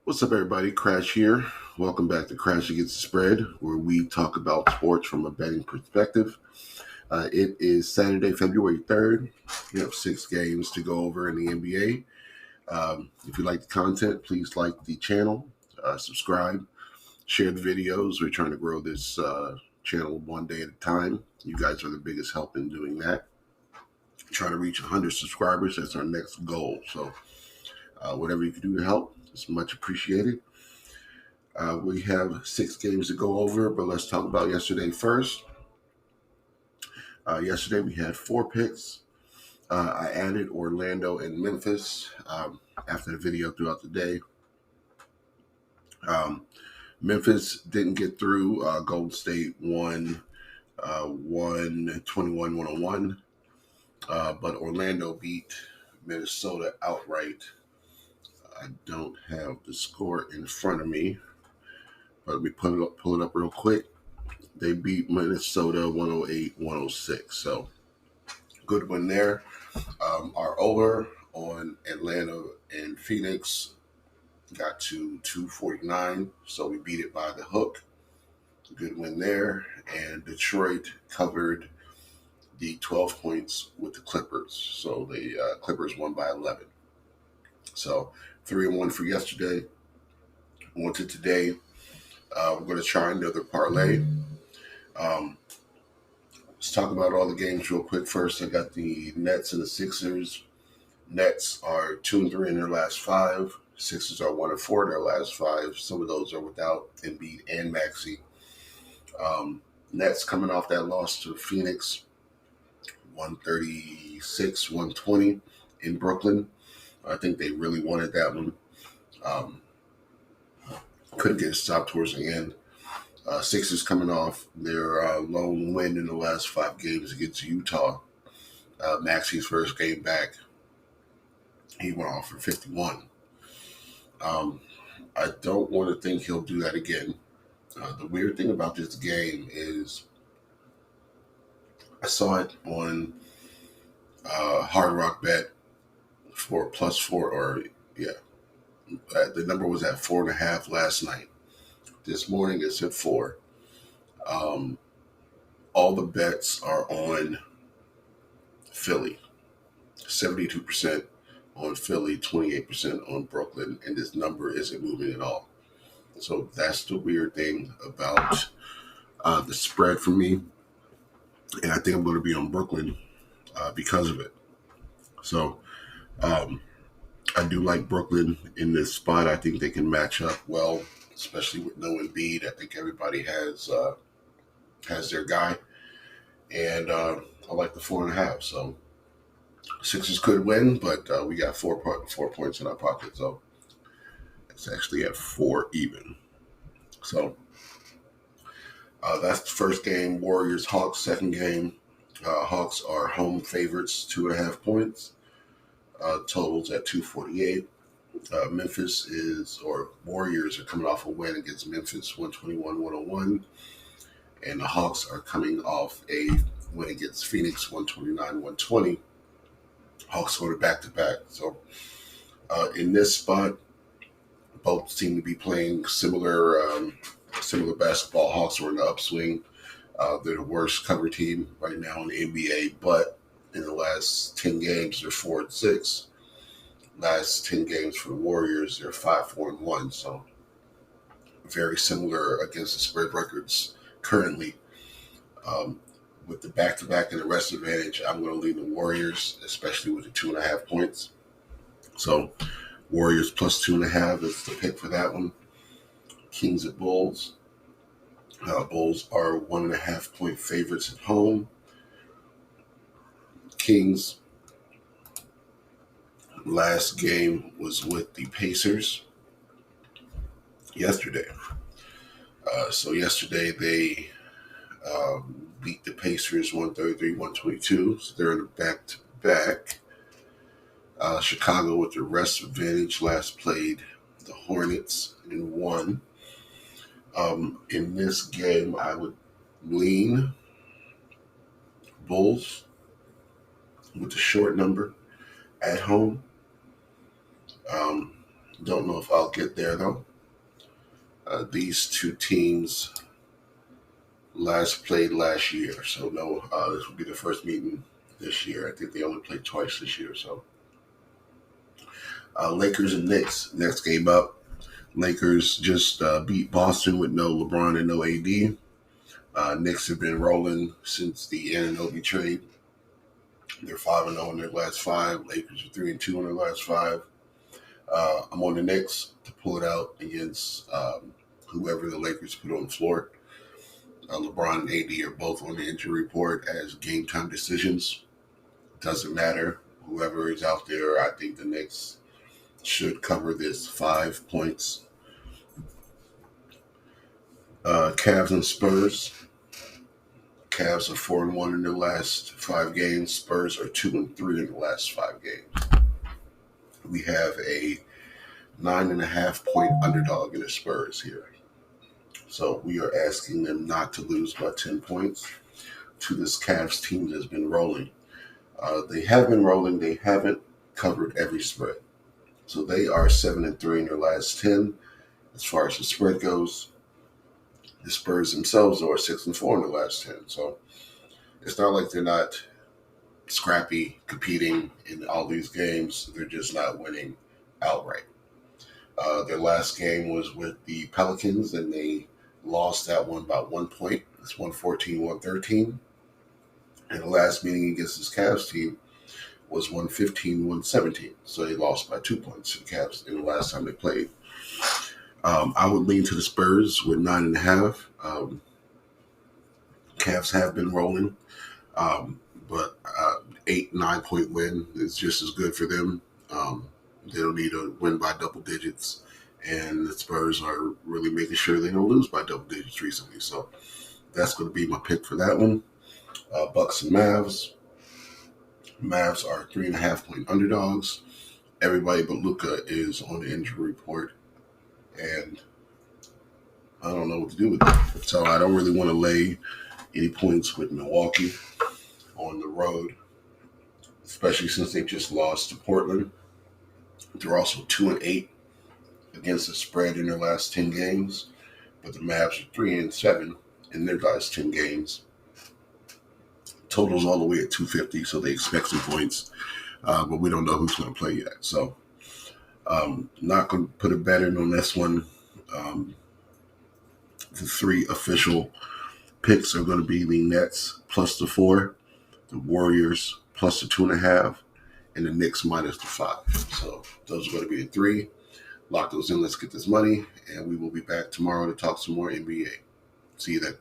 What's up, everybody? Crash here. Welcome back to Crash Against the Spread, where we talk about sports from a betting perspective. It is Saturday, February 3rd. We have 6 games to go over in the NBA. If you like the content, please like the channel, subscribe, share the videos. We're trying to grow this channel one day at a time. You guys are the biggest help in doing that. Trying to reach 100 subscribers. That's our next goal. So whatever you can do to help is much appreciated. We have 6 games to go over, but let's talk about yesterday first. Yesterday we had 4 picks. I added Orlando and Memphis after the video throughout the day. Memphis didn't get through. Golden State won 121-101, but Orlando beat Minnesota outright. I don't have the score in front of me, but let me pull it up real quick. They beat Minnesota 108-106. So good win there. Our over on Atlanta and Phoenix got to 249. So we beat it by the hook. Good win there. And Detroit covered the 12 points with the Clippers. So the Clippers won by 11. So 3-1 for yesterday. On to today. We're going to try another parlay. Let's talk about all the games real quick. First, I got the Nets and the Sixers. Nets are 2-3 in their last 5. Sixers are 1-4 in their last 5. Some of those are without Embiid and Maxey. Nets coming off that loss to Phoenix, 136-120 in Brooklyn. I think they really wanted that one. Couldn't get it stopped towards the end. Sixers coming off their lone win in the last 5 games against Utah. Maxey's first game back, he went off for 51. I don't want to think he'll do that again. The weird thing about this game is I saw it on Hard Rock Bet for +4, the number was at 4.5 last night. This morning it's at 4. All the bets are on Philly. 72% on Philly, 28% on Brooklyn, and this number isn't moving at all. So that's the weird thing about the spread for me. And I think I'm going to be on Brooklyn because of it. So I do like Brooklyn in this spot. I think they can match up well, especially with no Embiid. I think everybody has their guy. And I like the 4.5. So Sixers could win, but we got 4 points in our pocket. So it's actually at 4 even. So that's the first game. Warriors, Hawks, second game. Hawks are home favorites, 2.5 points. Totals at 248. Warriors are coming off a win against Memphis, 121-101. And the Hawks are coming off a win against Phoenix, 129-120. Hawks scored back-to-back. So in this spot, both seem to be playing similar basketball. Hawks are in the upswing. They're the worst cover team right now in the NBA, but in the last 10 games, they're 4-6. Last 10 games for the Warriors, they're 5-4-1. So very similar against the spread records currently. With the back-to-back and the rest advantage, I'm going to lean the Warriors, especially with the 2.5 points. So Warriors plus 2.5 is the pick for that one. Kings at Bulls. Bulls are 1.5 point favorites at home. Kings last game was with the Pacers yesterday. So yesterday they beat the Pacers 133-122. So they're in a back-to-back. Chicago with the rest advantage last played the Hornets and won. In this game, I would lean Bulls with the short number at home. Don't know if I'll get there though. These two teams last played last year, so no, this will be the first meeting this year. I think they only played twice this year. So Lakers and Knicks, next game up. Lakers just beat Boston with no LeBron and no AD. Knicks have been rolling since the Anunoby trade. They're 5-0 in their last five. Lakers are 3-2 in their last five. I'm on the Knicks to pull it out against whoever the Lakers put on the floor. LeBron and AD are both on the injury report as game time decisions. Doesn't matter. Whoever is out there, I think the Knicks should cover this 5 points. Cavs and Spurs. Cavs are 4-1 in their last 5 games. Spurs are 2-3 in the last 5 games. We have a 9.5 point underdog in the Spurs here. So we are asking them not to lose by 10 points to this Cavs team that's been rolling. They have been rolling. They haven't covered every spread. So they are 7-3 in their last 10 as far as the spread goes. The Spurs themselves are 6-4 in the last 10. So it's not like they're not scrappy, competing in all these games. They're just not winning outright. Their last game was with the Pelicans, and they lost that one by 1 point. It's 114-113. And the last meeting against this Cavs team was 115-117. So they lost by 2 points to the Cavs in the last time they played. I would lean to the Spurs with 9.5. Cavs have been rolling, but 8-9 point win is just as good for them. They don't need to win by double digits, and the Spurs are really making sure they don't lose by double digits recently. So that's going to be my pick for that one. Bucks and Mavs. Mavs are 3.5 point underdogs. Everybody but Luka is on the injury report, and I don't know what to do with it. So I don't really want to lay any points with Milwaukee on the road, especially since they just lost to Portland. They're also 2-8 against the spread in their last 10 games, but the Mavs are 3-7 in their last 10 games. Total's all the way at 250, so they expect some points, but we don't know who's going to play yet. So not going to put a bet in on this one. The 3 official picks are going to be the Nets plus the 4, the Warriors plus the 2.5, and the Knicks minus the 5. So those are going to be the 3. Lock those in. Let's get this money, and we will be back tomorrow to talk some more NBA. See you then.